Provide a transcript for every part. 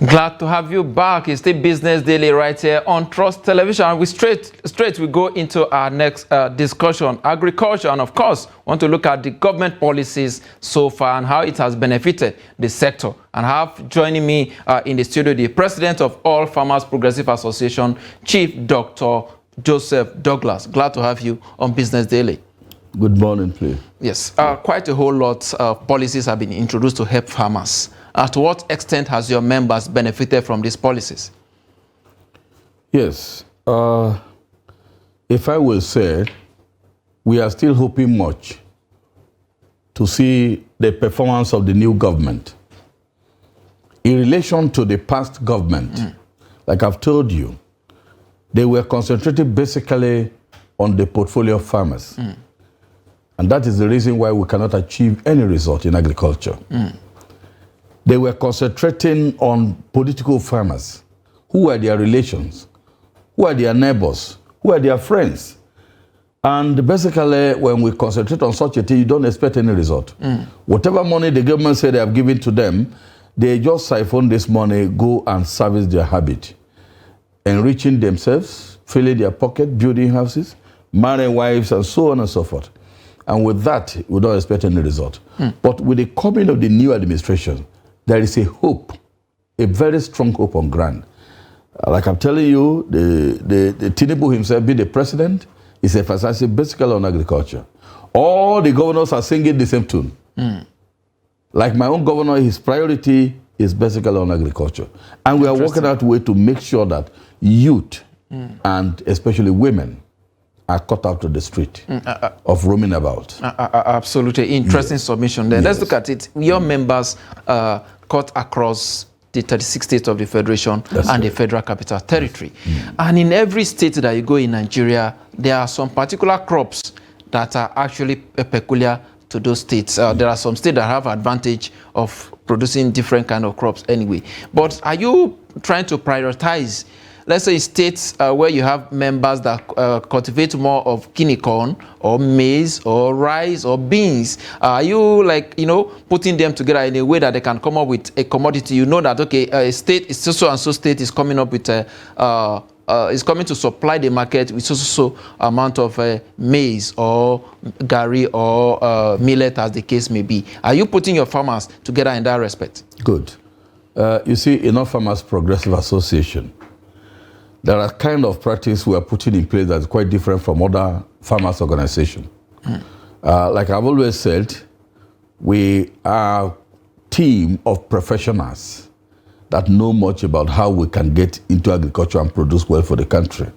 Glad to have you back. It's the Business Daily right here on Trust Television. And we straight we go into our next discussion, agriculture. And of course, want to look at the government policies so far and how it has benefited the sector. And have joining me in the studio, the president of All Farmers Progressive Association, Chief Dr. Joseph Douglas. Glad to have you on Business Daily. Good morning, please. Yes, quite a whole lot of policies have been introduced to help farmers. To what extent has your members benefited from these policies? Yes. If I will say, we are still hoping much to see the performance of the new government. In relation to the past government, like I've told you, they were concentrated basically on the portfolio of farmers. And that is the reason why we cannot achieve any result in agriculture. They were concentrating on political farmers. Who are their relations? Who are their neighbors? Who are their friends? And basically, when we concentrate on such a thing, you don't expect any result. Whatever money the government said they have given to them, they just siphon this money, go and service their habit. Enriching themselves, filling their pocket, building houses, marrying wives, and so on and so forth. And with that, we don't expect any result. But with the coming of the new administration, there is a hope, a very strong hope on ground. Like I'm telling you, the Tinubu himself, being the president, is emphasizing basically on agriculture. All the governors are singing the same tune. Like my own governor, his priority is basically on agriculture. And we are working out a way to make sure that youth, and especially women, are cut out of the street of roaming about. Absolutely. Interesting submission there. Let's look at it. Your members cut across the 36 states of the Federation and the Federal Capital Territory. And in every state that you go in Nigeria, there are some particular crops that are actually peculiar to those states. There are some states that have advantage of producing different kind of crops anyway. But are you trying to prioritize, let's say, states where you have members that cultivate more of guinea corn or maize or rice or beans? Are you, like, putting them together in a way that they can come up with a commodity? You know that, okay, a state is so and so state is coming up with is coming to supply the market with so amount of maize or gari or millet, as the case may be. Are you putting your farmers together in that respect? Good. You see, in All Farmers Progressive Association, there are kind of practice we are putting in place that's quite different from other farmers' organizations. Like I've always said, we are a team of professionals that know much about how we can get into agriculture and produce well for the country.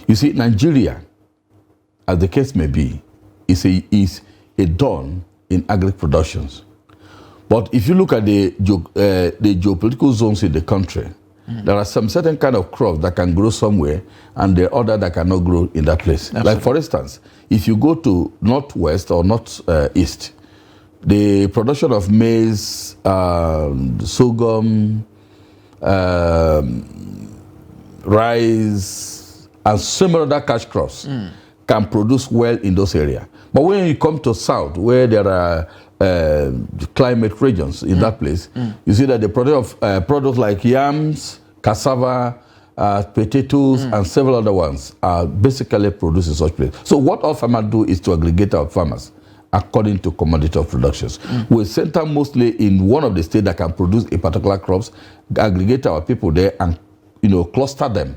You see, Nigeria, as the case may be, is a dawn in agri-productions. But if you look at the geopolitical zones in the country, there are some certain kind of crops that can grow somewhere and there are other that cannot grow in that place. Absolutely. Like, for instance, if you go to northwest or northeast, the production of maize, sorghum, rice, and similar other cash crops can produce well in those areas. But when you come to south, where there are climate regions in that place, you see that the production of products like yams, cassava, potatoes, and several other ones are basically produced in such places. So what all farmers do is to aggregate our farmers according to commodity of productions. We center mostly in one of the states that can produce a particular crops, aggregate our people there and cluster them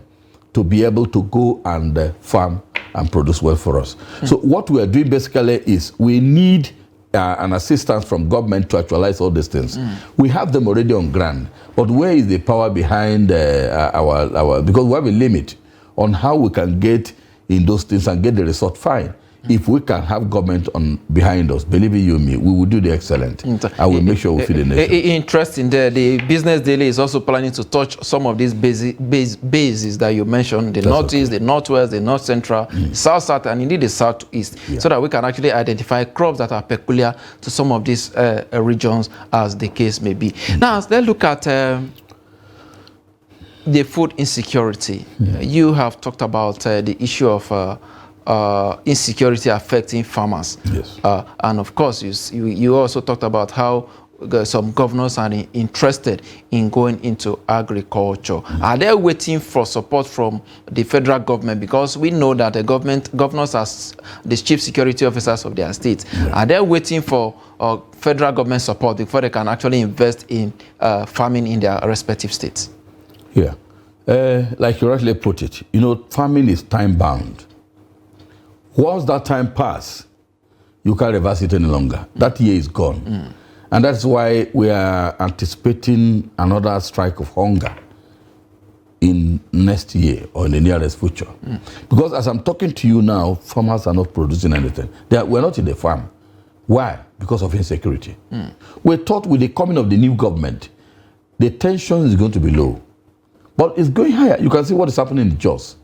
to be able to go and farm and produce well for us. So what we are doing basically is we need an assistance from government to actualize all these things. We have them already on ground, but where is the power behind our because we have a limit on how we can get in those things and get the result fine. If we can have government behind us, believe you and me, we will do the excellent. I will make sure we feed the nation. Interesting there. The Business Daily is also planning to touch some of these bases that you mentioned, the Northeast, the Northwest, the North Central, South, and indeed the Southeast, so that we can actually identify crops that are peculiar to some of these regions, as the case may be. Now, let's look at the food insecurity. You have talked about the issue of insecurity affecting farmers. Yes. And of course, you also talked about how some governors are interested in going into agriculture. Are they waiting for support from the federal government? Because we know that the governors are the chief security officers of their states. Are they waiting for federal government support before they can actually invest in farming in their respective states? Yeah. Like you rightly put it, you know, farming is time-bound. Once that time passes, you can't reverse it any longer. That year is gone. And that's why we are anticipating another strike of hunger in next year or in the nearest future. Because as I'm talking to you now, farmers are not producing anything. We're not in the farm. Why? Because of insecurity. We thought with the coming of the new government, the tension is going to be low. But it's going higher. You can see what is happening in Jos.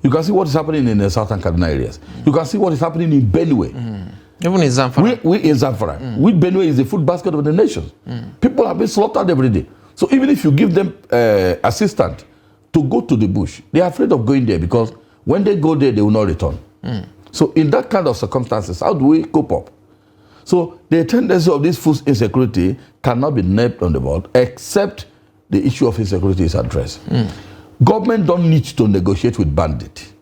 You can see what is happening in the southern Kaduna areas. You can see what is happening in Benue. Even in Zamfara. We in Zamfara. We Benue is the food basket of the nation. People have been slaughtered every day. So even if you give them assistance to go to the bush, they are afraid of going there because when they go there, they will not return. So in that kind of circumstances, how do we cope up? So the tendency of this food insecurity cannot be napped on the board except the issue of insecurity is addressed. Government don't need to negotiate with bandits.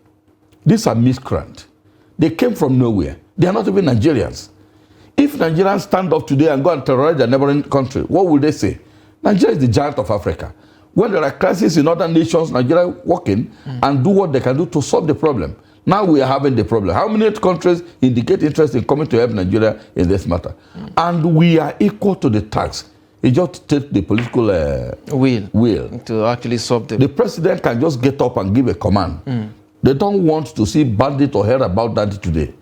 These are miscreants. They came from nowhere. They are not even Nigerians. If Nigerians stand up today and go and terrorize their neighboring country, what will they say? Nigeria is the giant of Africa. When there are crises in other nations, Nigeria walk in and do what they can do to solve the problem. Now we are having the problem. How many countries indicate interest in coming to help Nigeria in this matter? And we are equal to the task. It just takes the political will to actually solve the president can just get up and give a command. They don't want to see bandit or hear about that today.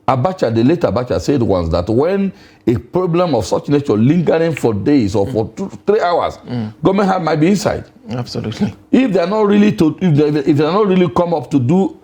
Abacha, the late Abacha said once that when a problem of such nature lingering for days or for 3 hours, government might be inside. Absolutely. If they are not really if they are not really come up to do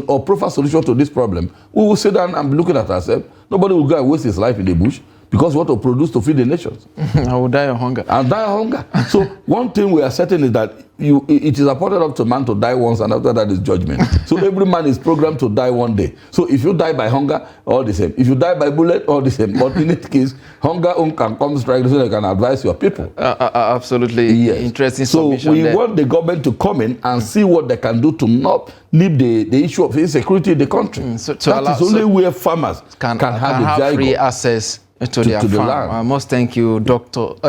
or provide solution to this problem, we will sit down and be looking at ourselves. Nobody will go and waste his life in the bush because what to produce to feed the nations. I will die of hunger. I'll die of hunger. So one thing we are certain is that it is appointed up to man to die once, and after that is judgment. So every man is programmed to die one day. So if you die by hunger, all the same. If you die by bullet, all the same. But in this case, hunger can come strike so you can advise your people. Absolutely. Yes. Interesting submission. So we want the government to come in and see what they can do to not leave the issue of insecurity in the country. That is only where farmers can have free access to their farm. I must thank you,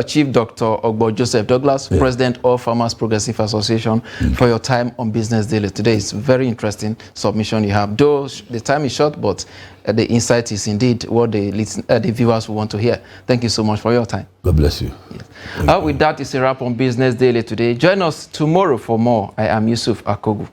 Chief Dr. Ogbo Joseph Douglas, President of Farmers Progressive Association, for your time on Business Daily today. It's very interesting submission you have. Though the time is short, but the insight is indeed what the viewers will want to hear. Thank you so much for your time. God bless you. Yes. With that, it's a wrap on Business Daily today. Join us tomorrow for more. I am Yusuf Akogu.